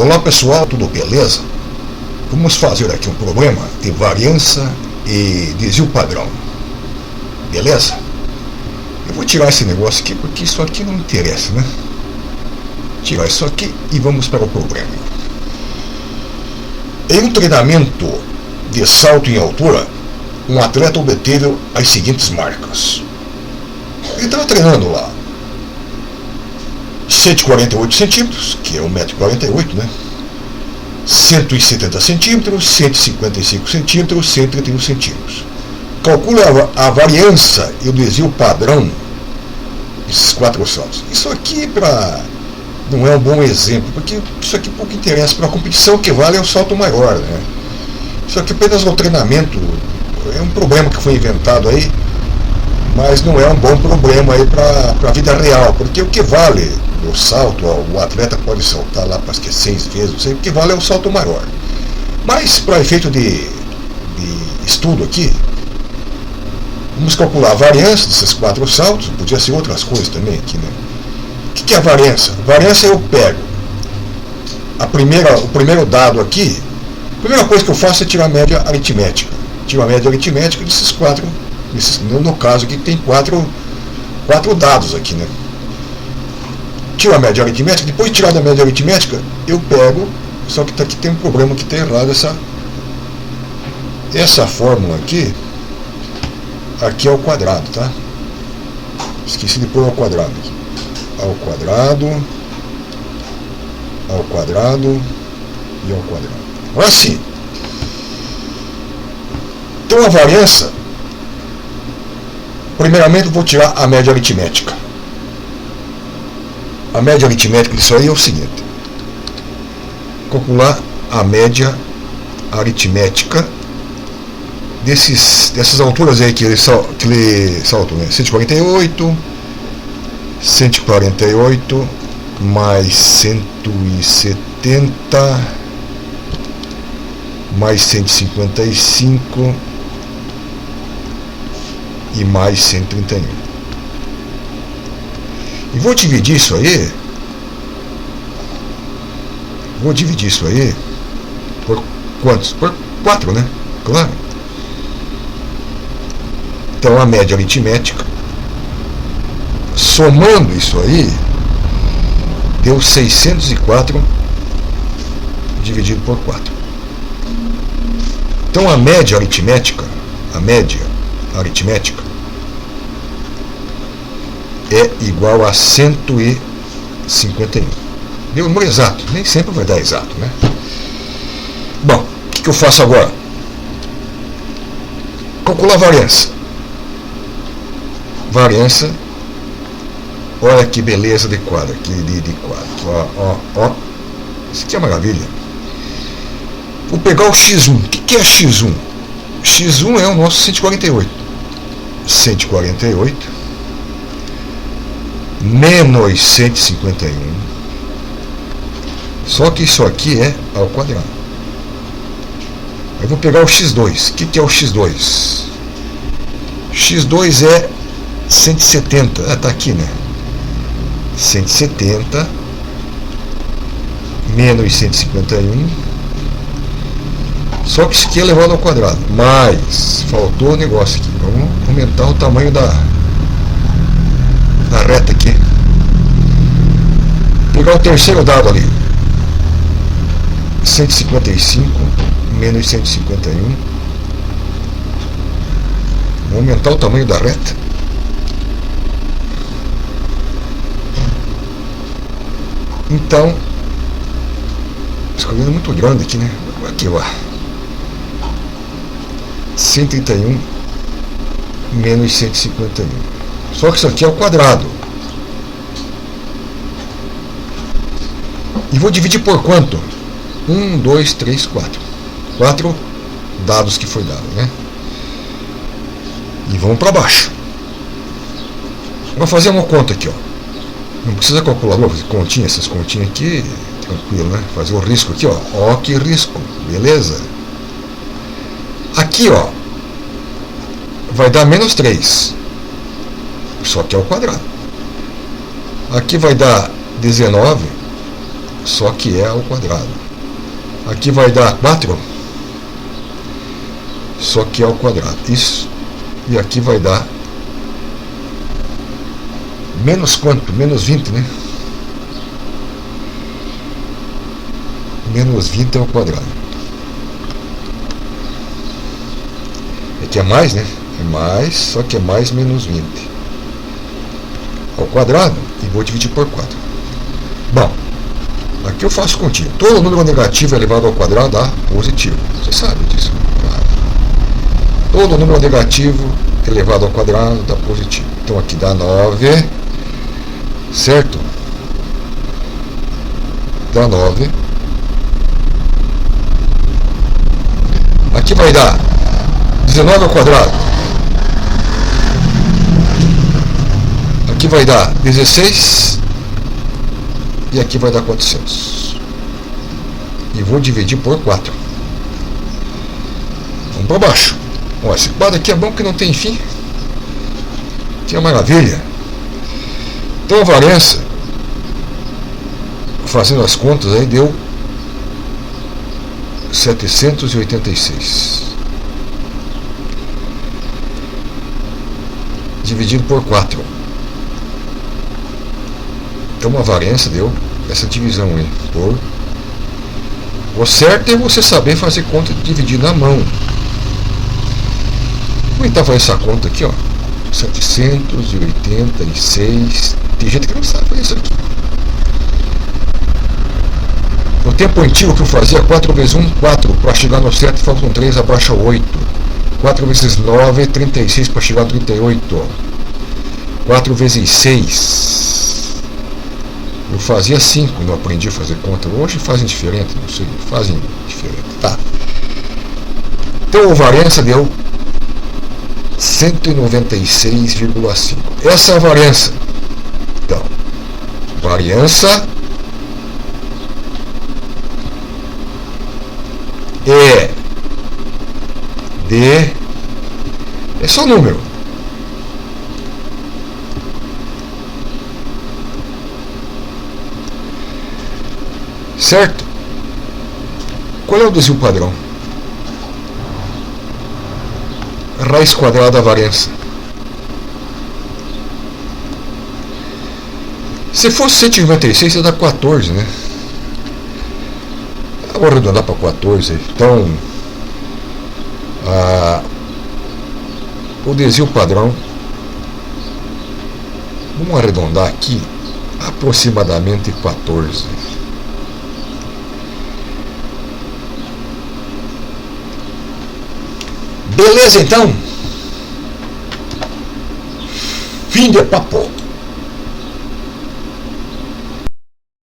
Olá pessoal, tudo beleza? Vamos fazer aqui um problema de variância e desvio padrão. Beleza? Eu vou tirar esse negócio aqui porque isso aqui não interessa, né? Tirar isso aqui e vamos para o problema. Em um treinamento de salto em altura, um atleta obteve as seguintes marcas. Ele estava treinando lá 148 centímetros, que é 1,48 m, né? 170 centímetros, 155 centímetros, 131 centímetros. Calcule a variância e o desvio padrão desses 4 saltos. Isso aqui não é um bom exemplo, porque isso aqui pouco interessa para a competição. O que vale é o salto maior, né? Isso aqui apenas no treinamento é um problema que foi inventado aí, mas não é um bom problema aí para a vida real, porque o que vale no salto, o atleta pode saltar lá para 6 vezes, não sei, o que vale é o salto maior. Mas para efeito de estudo aqui, vamos calcular a variância desses 4 saltos. Podia ser outras coisas também aqui, né? O que é a variância? Variância eu pego o primeiro dado aqui. A primeira coisa que eu faço é tirar a média aritmética. Tiro a média aritmética desses 4, no caso aqui tem 4 dados aqui, né? Tiro a média aritmética. Depois de tirar da média aritmética, eu pego, só que aqui tem um problema que está errado, essa fórmula aqui é ao quadrado, tá? Esqueci de pôr ao quadrado aqui. Ao quadrado e ao quadrado. Agora sim. Então a variância, primeiramente eu vou tirar a média aritmética. A média aritmética disso aí é o seguinte: calcular a média aritmética dessas alturas aí que ele saltou, né? 148 mais 170 mais 155 e mais 131. E vou dividir isso aí por quantos? Por 4, né? Claro. Então a média aritmética, somando isso aí, deu 604 dividido por 4. Então a média aritmética é igual a 151. Deu o número exato, nem sempre vai dar exato, né? Bom, o que eu faço agora? Calcular a variância. Olha que beleza de quadro aqui, de quadro. Ó. Isso aqui é maravilha. Vou pegar o x1. O que é x1? X1 é o nosso 148. 148 menos 151. Só que isso aqui é ao quadrado. Eu vou pegar o x2. O que é o x2? X2 é 170. Está aqui, né? 170 menos 151. Só que isso aqui é elevado ao quadrado. Mas faltou o negócio aqui. Vamos aumentar o tamanho da reta aqui. Vou pegar o terceiro dado ali. 155 menos 151. Vou aumentar o tamanho da reta. Então, escolhendo muito grande aqui, né? Aqui, ó. 131 menos 151. Só que isso aqui é o quadrado. E vou dividir por quanto? 1, 2, 3, 4. 4 dados que foi dado, né? E vamos para baixo. Vou fazer uma conta aqui, ó. Não precisa calcular, vou fazer continha, essas continhas aqui, tranquilo, né? Fazer o risco aqui, ó. Ó, que risco, beleza? Aqui, ó, vai dar menos 3. Só que é o quadrado. Aqui vai dar 19 só que é ao quadrado. Aqui vai dar 4, só que é ao quadrado. Isso. E aqui vai dar menos quanto? Menos 20, né? Menos 20 ao quadrado. Aqui é mais, né? É mais, só que é mais menos 20 ao quadrado, e vou dividir por 4. Bom, aqui eu faço continha. Todo número negativo elevado ao quadrado dá positivo. Você sabe disso, claro. Todo número negativo elevado ao quadrado dá positivo. Então aqui dá 9, certo? Dá 9. Aqui vai dar 19 ao quadrado. Aqui vai dar 16. E aqui vai dar 400. E vou dividir por 4. Vamos para baixo. Ó, esse quadro aqui é bom que não tem fim. Que é maravilha. Então a variância, fazendo as contas aí, deu 786. Dividido por 4. Então a variância deu essa divisão aí. O certo é você saber fazer conta de dividir na mão. Vou tentar fazer essa conta aqui, ó. 786. Tem gente que não sabe fazer isso aqui. No tempo antigo que eu fazia 4 vezes 1, 4. Para chegar no certo faltam 3, abaixa 8. 4 vezes 9, 36 para chegar a 38. 4 vezes 6. Eu fazia 5 quando eu aprendi a fazer conta. Hoje fazem diferente, não sei. Fazem diferente. Tá. Então a variância deu 196,5. Essa é a variância. Então, variância é de... é só número. Certo? Qual é o desvio padrão? Raiz quadrada da variância. Se fosse 196, ia dar 14, né? Eu vou arredondar para 14. Então, o desvio padrão, vamos arredondar aqui, aproximadamente 14. Beleza, então? Fim de papo.